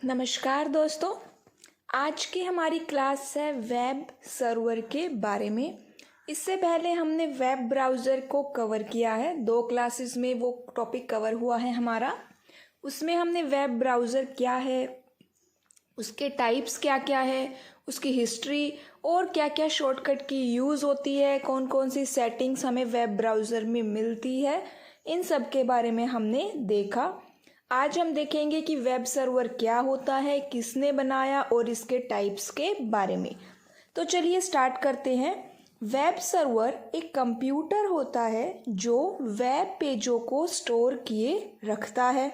नमस्कार दोस्तों। आज की हमारी क्लास है वेब सर्वर के बारे में। इससे पहले हमने वेब ब्राउज़र को कवर किया है। 2 क्लासेस में वो टॉपिक कवर हुआ है हमारा। उसमें हमने वेब ब्राउज़र क्या है, उसके टाइप्स क्या क्या है, उसकी हिस्ट्री और क्या क्या शॉर्टकट की यूज़ होती है, कौन कौन सी सेटिंग्स हमें वेब ब्राउज़र में मिलती है, इन सब के बारे में हमने देखा। आज हम देखेंगे कि वेब सर्वर क्या होता है, किसने बनाया और इसके टाइप्स के बारे में। तो चलिए स्टार्ट करते हैं। वेब सर्वर एक कंप्यूटर होता है जो वेब पेजों को स्टोर किए रखता है।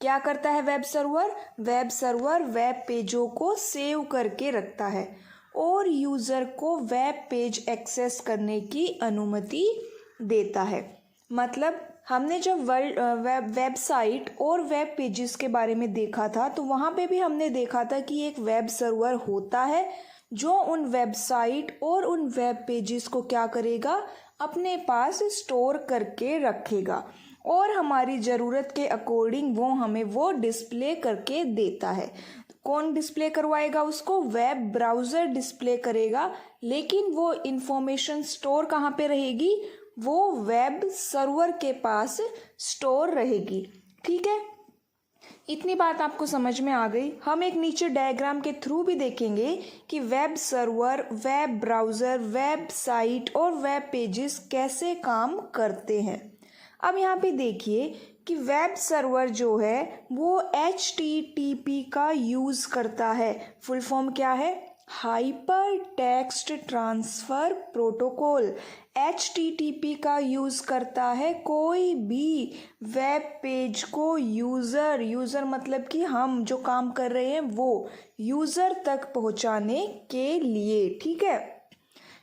क्या करता है web server? Web server web पेजों को सेव करके रखता है और यूज़र को वेब पेज एक्सेस करने की अनुमति देता है। मतलब हमने जब वेबसाइट और वेब पेजेस के बारे में देखा था तो वहाँ पे भी हमने देखा था कि एक वेब सर्वर होता है जो उन वेबसाइट और उन वेब पेजेस को क्या करेगा, अपने पास स्टोर करके रखेगा और हमारी ज़रूरत के अकॉर्डिंग वो हमें वो डिस्प्ले करके देता है। कौन डिस्प्ले करवाएगा उसको? वेब ब्राउज़र डिस्प्ले करेगा। लेकिन वो इंफॉर्मेशन स्टोर कहाँ पे रहेगी? वो वेब सर्वर के पास स्टोर रहेगी। ठीक है, इतनी बात आपको समझ में आ गई। हम एक नीचे डायग्राम के थ्रू भी देखेंगे कि web server, web browser, web site और वेब पेजेस कैसे काम करते हैं। अब यहाँ पे देखिए कि वेब सर्वर जो है वो HTTP का यूज़ करता है। फुल फॉर्म क्या है? Hyper text transfer protocol. HTTP का यूज़ करता है कोई भी वेब पेज को यूज़र मतलब कि हम जो काम कर रहे हैं वो यूज़र तक पहुंचाने के लिए। ठीक है,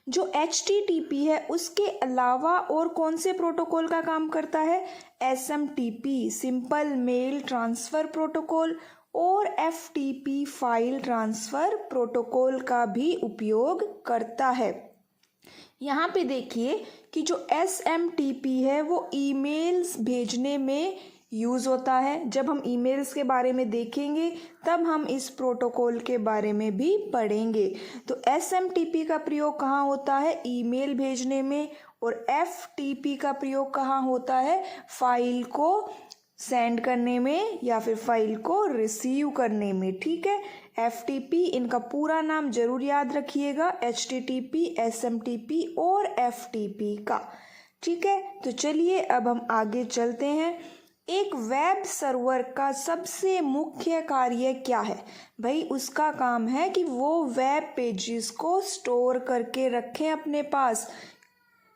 जो HTTP है उसके अलावा और कौन से प्रोटोकॉल का काम करता है? SMTP simple mail transfer protocol और FTP फाइल ट्रांसफ़र प्रोटोकॉल का भी उपयोग करता है। यहाँ पे देखिए कि जो SMTP है वो ईमेल्स भेजने में यूज़ होता है। जब हम ईमेल्स के बारे में देखेंगे तब हम इस प्रोटोकॉल के बारे में भी पढ़ेंगे। तो SMTP का प्रयोग कहाँ होता है? ईमेल भेजने में। और FTP का प्रयोग कहाँ होता है? फाइल को सेंड करने में या फिर फाइल को रिसीव करने में। ठीक है, FTP इनका पूरा नाम जरूर याद रखिएगा, HTTP, SMTP और FTP का। ठीक है, तो चलिए अब हम आगे चलते हैं। एक वेब सर्वर का सबसे मुख्य कार्य क्या है? भाई उसका काम है कि वो वेब पेजेस को स्टोर करके रखें अपने पास।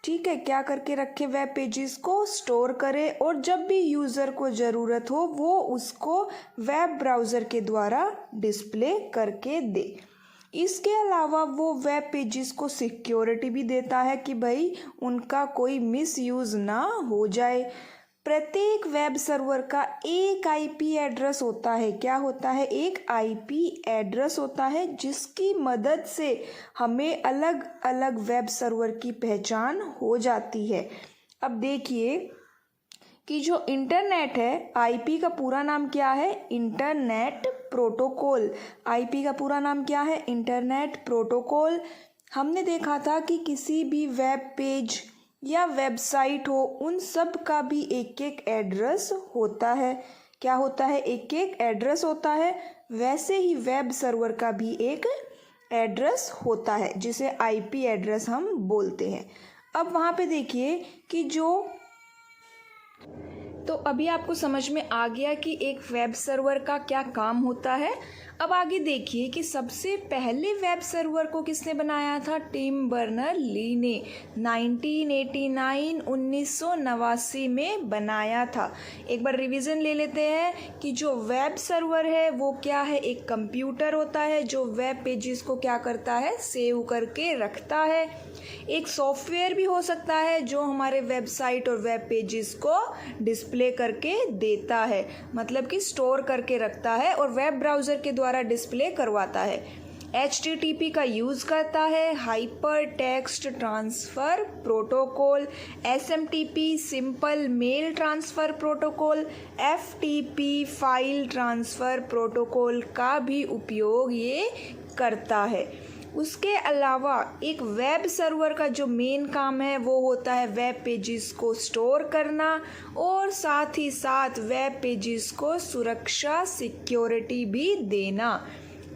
ठीक है, क्या करके रखे? वेब पेजेस को स्टोर करे और जब भी यूज़र को ज़रूरत हो वो उसको वेब ब्राउज़र के द्वारा डिस्प्ले करके दे। इसके अलावा वो वेब पेजेस को सिक्योरिटी भी देता है कि भाई उनका कोई मिसयूज़ ना हो जाए। प्रत्येक वेब सर्वर का एक IP एड्रेस होता है। क्या होता है? एक IP एड्रेस होता है जिसकी मदद से हमें अलग अलग वेब सर्वर की पहचान हो जाती है। अब देखिए कि जो इंटरनेट है, IP का पूरा नाम क्या है? Internet protocol. IP का पूरा नाम क्या है? Internet protocol. हमने देखा था कि किसी भी वेब पेज या वेबसाइट हो उन सब का भी एक एक एड्रेस होता है। क्या होता है? एक एक एड्रेस होता है। वैसे ही वेब सर्वर का भी एक एड्रेस होता है जिसे IP एड्रेस हम बोलते हैं। अब वहाँ पे देखिए कि तो अभी आपको समझ में आ गया कि एक वेब सर्वर का क्या काम होता है। अब आगे देखिए कि सबसे पहले वेब सर्वर को किसने बनाया था? टिम बर्नर-ली ने 1989 में बनाया था। एक बार रिवीजन ले लेते हैं कि जो वेब सर्वर है वो क्या है? एक कंप्यूटर होता है जो वेब पेजेस को क्या करता है? सेव करके रखता है। एक सॉफ्टवेयर भी हो सकता है जो हमारे वेबसाइट और वेब पेजेस को डिस्प्ले करके देता है, मतलब कि स्टोर करके रखता है और वेब ब्राउज़र के द्वारा डिस्प्ले करवाता है। HTTP का यूज़ करता है, hyper text transfer protocol, SMTP simple mail transfer protocol, FTP file transfer protocol का भी उपयोग ये करता है। उसके अलावा एक वेब सर्वर का जो मेन काम है वो होता है वेब पेजेस को स्टोर करना और साथ ही साथ वेब पेजेस को सुरक्षा सिक्योरिटी भी देना।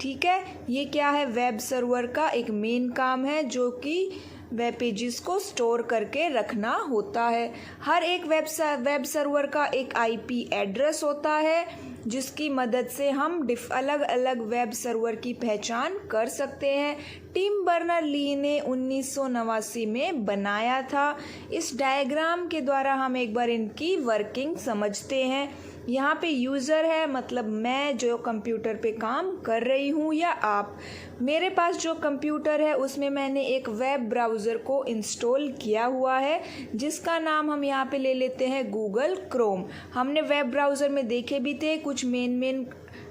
ठीक है, ये क्या है, वेब सर्वर का एक मेन काम है जो कि वेब पेजेस को स्टोर करके रखना होता है। हर एक वेब सर्वर का एक IP एड्रेस होता है जिसकी मदद से हम अलग अलग वेब सर्वर की पहचान कर सकते हैं। टिम बर्नर-ली ने 1989 में बनाया था। इस डायग्राम के द्वारा हम एक बार इनकी वर्किंग समझते हैं। यहाँ पे यूज़र है, मतलब मैं जो कंप्यूटर पे काम कर रही हूँ या आप। मेरे पास जो कंप्यूटर है उसमें मैंने एक वेब ब्राउज़र को इंस्टॉल किया हुआ है जिसका नाम हम यहाँ पे ले लेते हैं गूगल क्रोम। हमने वेब ब्राउज़र में देखे भी थे, कुछ मेन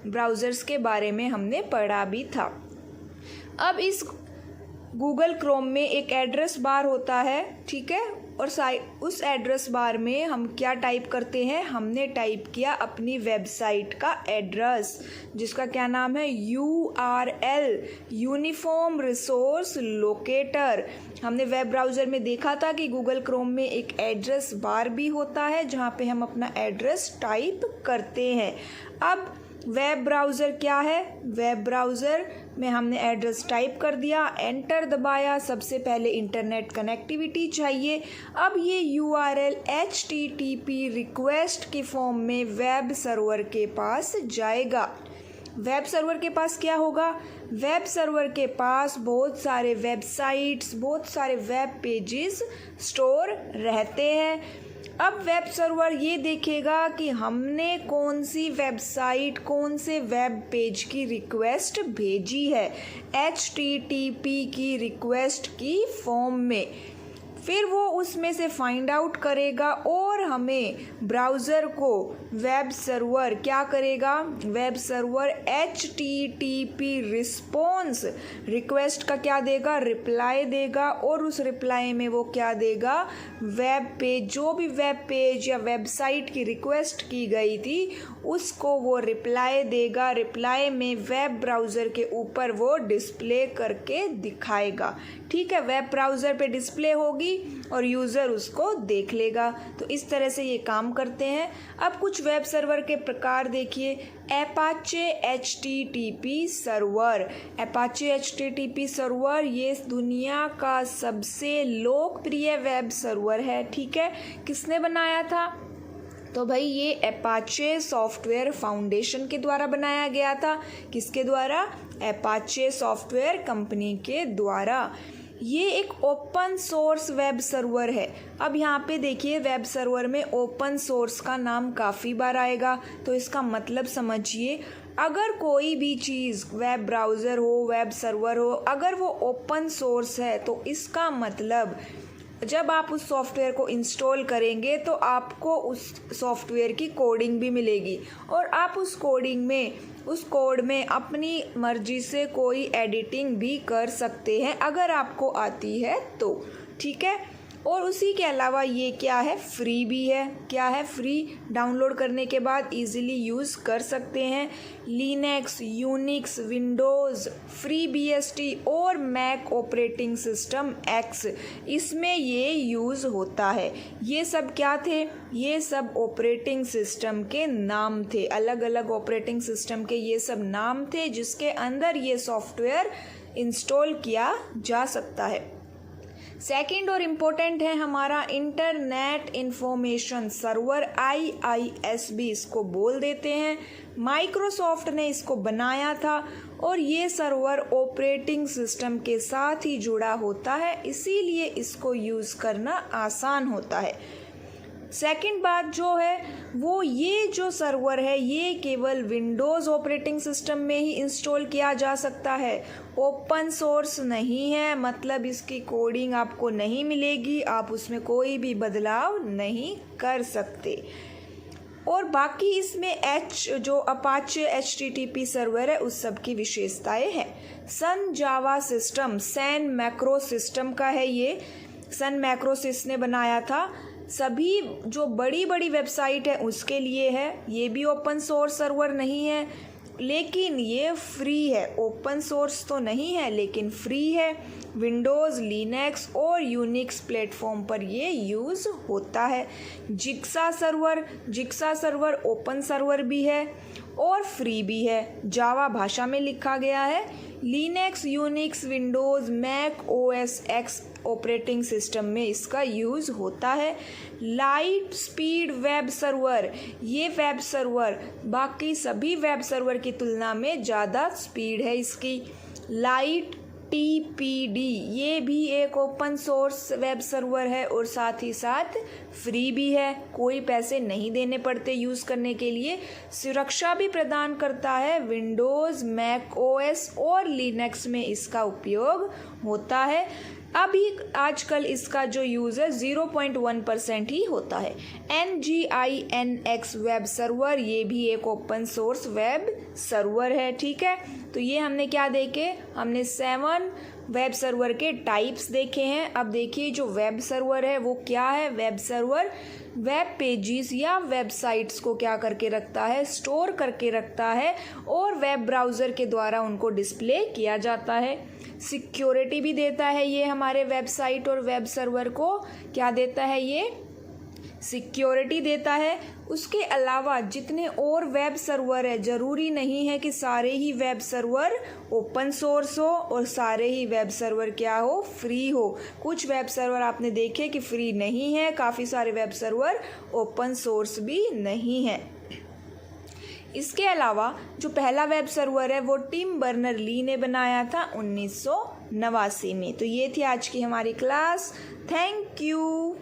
ब्राउज़र्स के बारे में हमने पढ़ा भी था। अब इस गूगल क्रोम में एक एड्रेस बार होता है, ठीक है, और उस एड्रेस बार में हम क्या टाइप करते हैं, हमने टाइप किया अपनी वेबसाइट का एड्रेस जिसका क्या नाम है, URL यूनिफॉर्म रिसोर्स लोकेटर। हमने वेब ब्राउज़र में देखा था कि गूगल क्रोम में एक एड्रेस बार भी होता है जहाँ पे हम अपना एड्रेस टाइप करते हैं। अब वेब ब्राउज़र क्या है, वेब ब्राउज़र में हमने एड्रेस टाइप कर दिया, एंटर दबाया, सबसे पहले इंटरनेट कनेक्टिविटी चाहिए। अब ये URL HTTP रिक्वेस्ट के फॉर्म में वेब सर्वर के पास जाएगा। वेब सर्वर के पास क्या होगा, वेब सर्वर के पास बहुत सारे वेबसाइट्स, बहुत सारे वेब पेजेस स्टोर रहते हैं। अब वेब सर्वर ये देखेगा कि हमने कौन सी वेबसाइट, कौन से वेब पेज की रिक्वेस्ट भेजी है HTTP की रिक्वेस्ट की फॉर्म में। फिर वो उसमें से फाइंड आउट करेगा और हमें ब्राउज़र को वेब सर्वर क्या करेगा, web server HTTP response request का क्या देगा, रिप्लाई देगा, और उस रिप्लाई में वो क्या देगा, वेब पेज, जो भी वेब पेज या वेबसाइट की रिक्वेस्ट की गई थी उसको वो रिप्लाई देगा। रिप्लाई में वेब ब्राउज़र के ऊपर वो डिस्प्ले करके दिखाएगा। ठीक है, वेब ब्राउज़र पे डिस्प्ले होगी और यूज़र उसको देख लेगा। तो इस तरह से ये काम करते हैं। अब कुछ वेब सर्वर के प्रकार देखिए, Apache HTTP server. Apache HTTP server ये दुनिया का सबसे लोकप्रिय वेब सर्वर है। ठीक है, किसने बनाया था, तो भाई ये अपाचे सॉफ्टवेयर फाउंडेशन के द्वारा बनाया गया था। किसके द्वारा, अपाचे सॉफ्टवेयर कंपनी के द्वारा। ये एक ओपन सोर्स वेब सर्वर है। अब यहाँ पे देखिए, वेब सर्वर में ओपन सोर्स का नाम काफ़ी बार आएगा, तो इसका मतलब समझिए, अगर कोई भी चीज़, वेब ब्राउज़र हो, वेब सर्वर हो, अगर वो ओपन सोर्स है तो इसका मतलब जब आप उस सॉफ्टवेयर को इंस्टॉल करेंगे तो आपको उस सॉफ्टवेयर की कोडिंग भी मिलेगी और आप उस कोड में अपनी मर्जी से कोई एडिटिंग भी कर सकते हैं अगर आपको आती है तो। ठीक है, और उसी के अलावा ये क्या है, फ्री भी है। क्या है, फ्री, डाउनलोड करने के बाद इजीली यूज़ कर सकते हैं। Linux, Unix, Windows, free BSD और मैक ऑपरेटिंग सिस्टम X, इसमें ये यूज़ होता है। ये सब क्या थे, ये सब ऑपरेटिंग सिस्टम के नाम थे, अलग अलग ऑपरेटिंग सिस्टम के ये सब नाम थे जिसके अंदर ये सॉफ्टवेयर इंस्टॉल किया जा सकता है। सेकंड और इम्पोर्टेंट है हमारा इंटरनेट इंफॉर्मेशन सर्वर, IISB इसको बोल देते हैं। माइक्रोसॉफ्ट ने इसको बनाया था और ये सर्वर ऑपरेटिंग सिस्टम के साथ ही जुड़ा होता है, इसीलिए इसको यूज़ करना आसान होता है। सेकंड बात जो है वो, ये जो सर्वर है ये केवल विंडोज़ ऑपरेटिंग सिस्टम में ही इंस्टॉल किया जा सकता है, ओपन सोर्स नहीं है, मतलब इसकी कोडिंग आपको नहीं मिलेगी, आप उसमें कोई भी बदलाव नहीं कर सकते। और बाकी इसमें जो अपाचे HTTP सर्वर है उस सब की विशेषताएं हैं। सन जावा सिस्टम सैन मैक्रो सिस्टम का है ये, सन मैक्रोसिस ने बनाया था। सभी जो बड़ी बड़ी वेबसाइट है उसके लिए है। ये भी ओपन सोर्स सर्वर नहीं है, लेकिन ये फ्री है। ओपन सोर्स तो नहीं है लेकिन फ्री है। विंडोज़, लिनक्स और यूनिक्स प्लेटफॉर्म पर ये यूज़ होता है। जिक्सा सर्वर ओपन सर्वर भी है और फ्री भी है। जावा भाषा में लिखा गया है। Linux, Unix, Windows, Mac OS X operating system में इसका यूज़ होता है। लाइट स्पीड वेब सर्वर, ये वेब सर्वर बाकी सभी वेब सर्वर की तुलना में ज़्यादा स्पीड है इसकी। लाइट TPD ये भी एक ओपन सोर्स वेब सर्वर है और साथ ही साथ फ्री भी है, कोई पैसे नहीं देने पड़ते यूज़ करने के लिए। सुरक्षा भी प्रदान करता है। विंडोज़, मैक OS और लिनक्स में इसका उपयोग होता है। अभी आजकल इसका जो यूज़ है 0.1% ही होता है। NGINX वेब सर्वर ये भी एक ओपन सोर्स वेब सर्वर है। ठीक है, तो ये हमने क्या देखे, हमने 7 वेब सर्वर के टाइप्स देखे हैं। अब देखिए जो वेब सर्वर है वो क्या है। वेब सर्वर वेब पेजेस या वेबसाइट्स को क्या करके रखता है, स्टोर करके रखता है और वेब ब्राउज़र के द्वारा उनको डिस्प्ले किया जाता है। सिक्योरिटी भी देता है ये हमारे वेबसाइट और वेब सर्वर को, क्या देता है ये, सिक्योरिटी देता है। उसके अलावा जितने और वेब सर्वर है, ज़रूरी नहीं है कि सारे ही वेब सर्वर ओपन सोर्स हो और सारे ही वेब सर्वर क्या हो, फ्री हो। कुछ वेब सर्वर आपने देखे कि फ्री नहीं है, काफ़ी सारे वेब सर्वर ओपन सोर्स भी नहीं है। इसके अलावा जो पहला वेब सर्वर है वो टिम बर्नर-ली ने बनाया था 1989 में। तो ये थी आज की हमारी क्लास। Thank you.